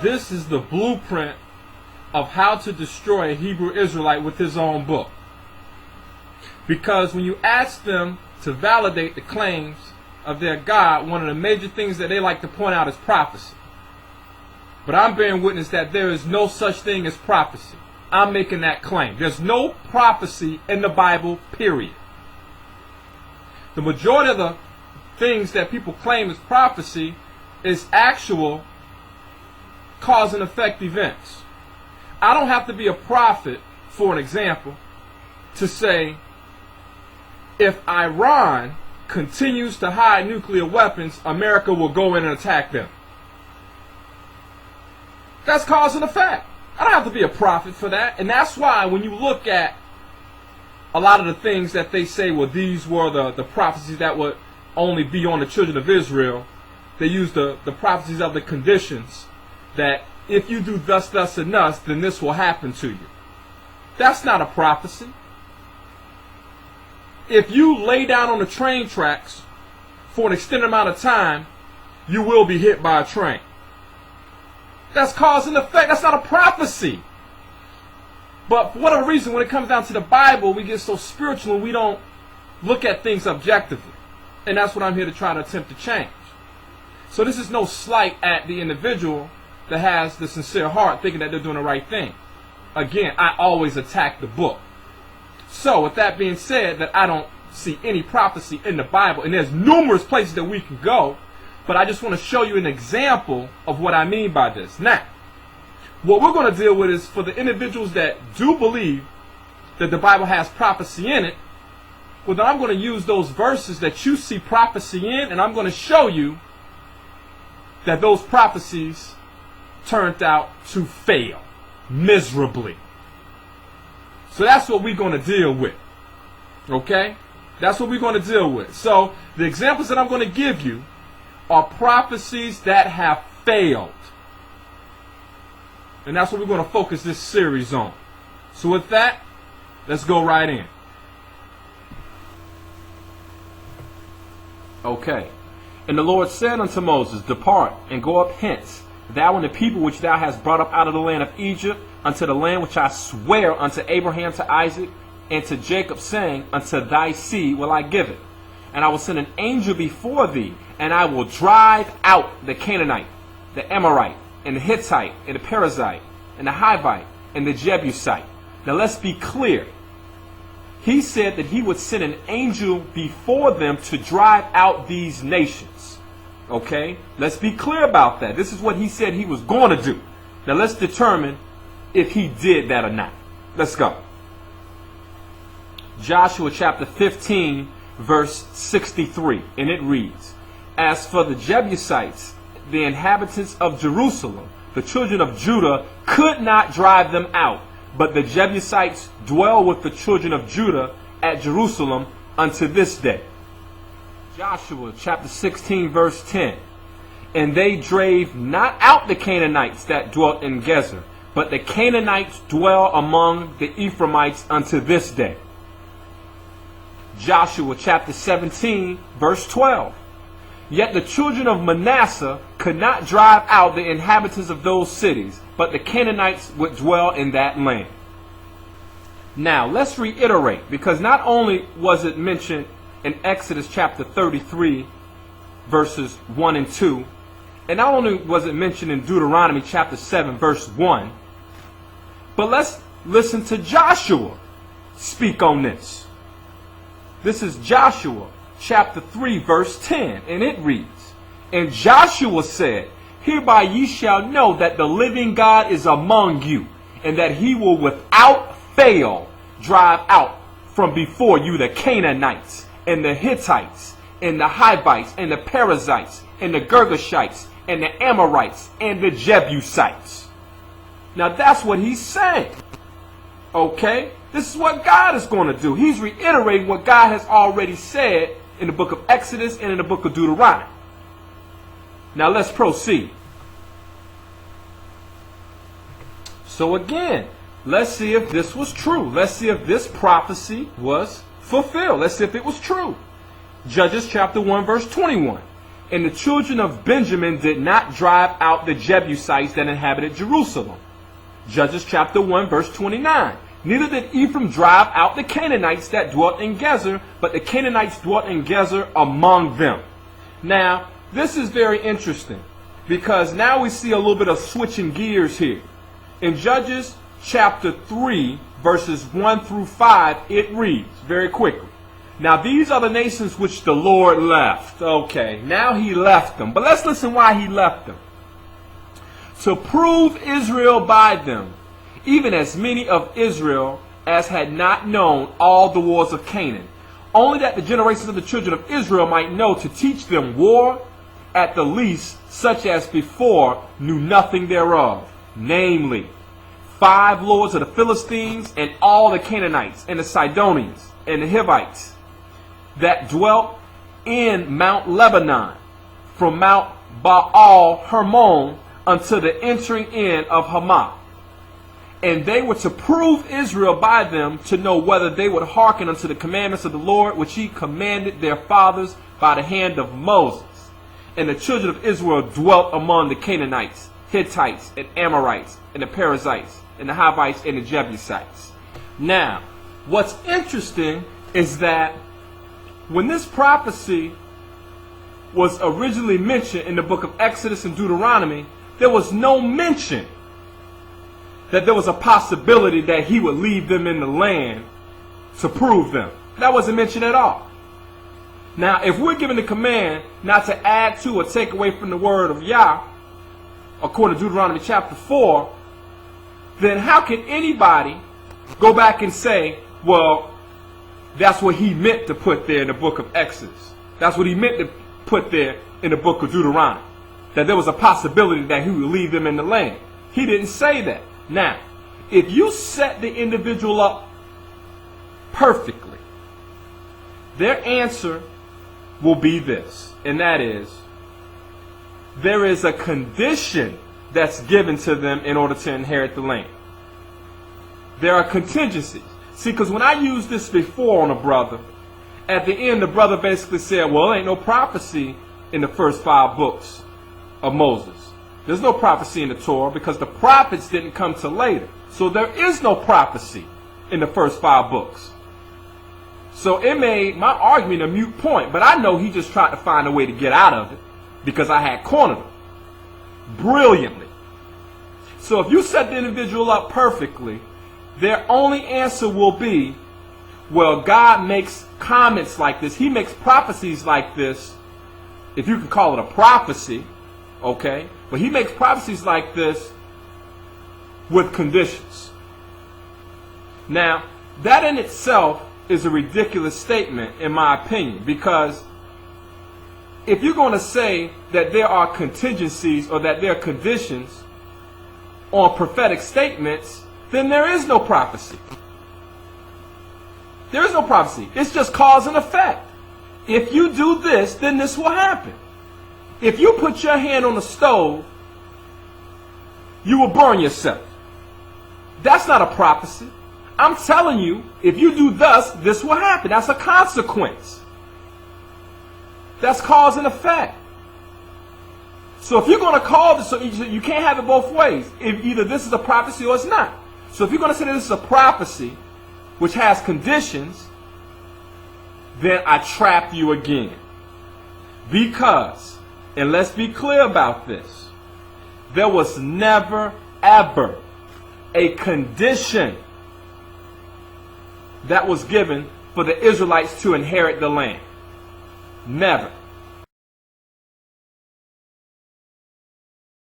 this is the blueprint of how to destroy a Hebrew Israelite with his own book. Because when you ask them to validate the claims of their God, one of the major things that they like to point out is prophecy. But I'm bearing witness that there is no such thing as prophecy. I'm making that claim. There's no prophecy in the Bible, period. The majority of the things that people claim as prophecy is actual cause and effect events. I don't have to be a prophet, for an example, to say if Iran continues to hide nuclear weapons, America will go in and attack them. That's cause and effect. I don't have to be a prophet for that. And that's why when you look at a lot of the things that they say, well, these were the prophecies that would only be on the children of Israel, they use the prophecies of the conditions, that if you do thus, thus, and thus, then this will happen to you. That's not a prophecy. If you lay down on the train tracks for an extended amount of time, you will be hit by a train. That's cause and effect. That's not a prophecy. But for whatever reason, when it comes down to the Bible, we get so spiritual and we don't look at things objectively. And that's what I'm here to try to attempt to change. So this is no slight at the individual that has the sincere heart thinking that they're doing the right thing. Again, I always attack the book. So with that being said, that I don't see any prophecy in the Bible, and there's numerous places that we can go, but I just want to show you an example of what I mean by this. Now, what we're going to deal with is for the individuals that do believe that the Bible has prophecy in it, well, then I'm going to use those verses that you see prophecy in, and I'm going to show you that those prophecies turned out to fail miserably. So that's what we're going to deal with. Okay? That's what we're going to deal with. So the examples that I'm going to give you are prophecies that have failed. And that's what we're going to focus this series on. So with that, let's go right in. Okay. And the Lord said unto Moses, Depart, and go up hence, thou and the people which thou hast brought up out of the land of Egypt, unto the land which I swear unto Abraham, to Isaac, and to Jacob, saying, Unto thy seed will I give it. And I will send an angel before thee, and I will drive out the Canaanite, the Amorite, and the Hittite, and the Perizzite, and the Hivite, and the Jebusite. Now let's be clear. He said that he would send an angel before them to drive out these nations. Okay? Let's be clear about that. This is what he said he was going to do. Now let's determine if he did that or not. Let's go. Joshua chapter 15, verse 63. And it reads, As for the Jebusites, the inhabitants of Jerusalem, the children of Judah could not drive them out, but the Jebusites dwell with the children of Judah at Jerusalem unto this day. Joshua chapter 16, verse 10. And they drave not out the Canaanites that dwelt in Gezer, but the Canaanites dwell among the Ephraimites unto this day. Joshua chapter 17, verse 12. Yet the children of Manasseh could not drive out the inhabitants of those cities, but the Canaanites would dwell in that land. Now, let's reiterate, because not only was it mentioned in Exodus chapter 33, verses 1 and 2, and not only was it mentioned in Deuteronomy chapter 7, verse 1, but let's listen to Joshua speak on this. This is Joshua chapter 3, verse 10, and it reads, And Joshua said, Hereby ye shall know that the living God is among you, and that he will without fail drive out from before you the Canaanites, and the Hittites, and the Hivites, and the Perizzites, and the Girgashites, and the Amorites, and the Jebusites. Now that's what he's saying. Okay? This is what God is going to do. He's reiterating what God has already said in the book of Exodus and in the book of Deuteronomy. Now let's proceed. So again, let's see if this was true. Let's see if this prophecy was fulfilled. Let's see if it was true. Judges chapter 1, verse 21. And the children of Benjamin did not drive out the Jebusites that inhabited Jerusalem. Judges chapter 1 verse 29. Neither did Ephraim drive out the Canaanites that dwelt in Gezer, but the Canaanites dwelt in Gezer among them. Now, this is very interesting, because now we see a little bit of switching gears here. In Judges chapter 3, verses 1 through 5, it reads very quickly. Now these are the nations which the Lord left. Okay, now he left them. But let's listen why he left them. To prove Israel by them, even as many of Israel as had not known all the wars of Canaan, only that the generations of the children of Israel might know, to teach them war, at the least, such as before knew nothing thereof, namely, 5 lords of the Philistines, and all the Canaanites, and the Sidonians, and the Hivites, that dwelt in Mount Lebanon, from Mount Baal Hermon unto the entering in of Hamath. And they were to prove Israel by them, to know whether they would hearken unto the commandments of the Lord, which he commanded their fathers by the hand of Moses. And the children of Israel dwelt among the Canaanites, Hittites, and Amorites, and the Perizzites, and the Hivites, and the Jebusites. Now, what's interesting is that when this prophecy was originally mentioned in the book of Exodus and Deuteronomy, there was no mention that there was a possibility that he would leave them in the land to prove them. That wasn't mentioned at all. Now, if we're given the command not to add to or take away from the word of Yah, according to Deuteronomy chapter 4, then how can anybody go back and say, well, that's what he meant to put there in the book of Exodus. That's what he meant to put there in the book of Deuteronomy. That there was a possibility that he would leave them in the land. He didn't say that. Now, if you set the individual up perfectly, their answer will be this, and that is, there is a condition that's given to them in order to inherit the land. There are contingencies. See, because when I used this before on a brother, at the end the brother basically said, well, there ain't no prophecy in the first 5 books of Moses. There's no prophecy in the Torah because the prophets didn't come till later. So there is no prophecy in the first 5 books. So it made my argument a moot point, but I know he just tried to find a way to get out of it because I had cornered him brilliantly. So if you set the individual up perfectly, their only answer will be, well, God makes comments like this. He makes prophecies like this, if you can call it a prophecy, okay? But he makes prophecies like this with conditions. Now, that in itself is a ridiculous statement, in my opinion, because if you're going to say that there are contingencies or that there are conditions on prophetic statements, then there is no prophecy. There is no prophecy. It's just cause and effect. If you do this, then this will happen. If you put your hand on the stove, you will burn yourself. That's not a prophecy. I'm telling you, if you do thus, this will happen. That's a consequence. That's cause and effect. So if you're going to call this, so you can't have it both ways. If either this is a prophecy or it's not. So if you're going to say that this is a prophecy, which has conditions, then I trap you again. Because, and let's be clear about this, there was never, ever a condition that was given for the Israelites to inherit the land. Never.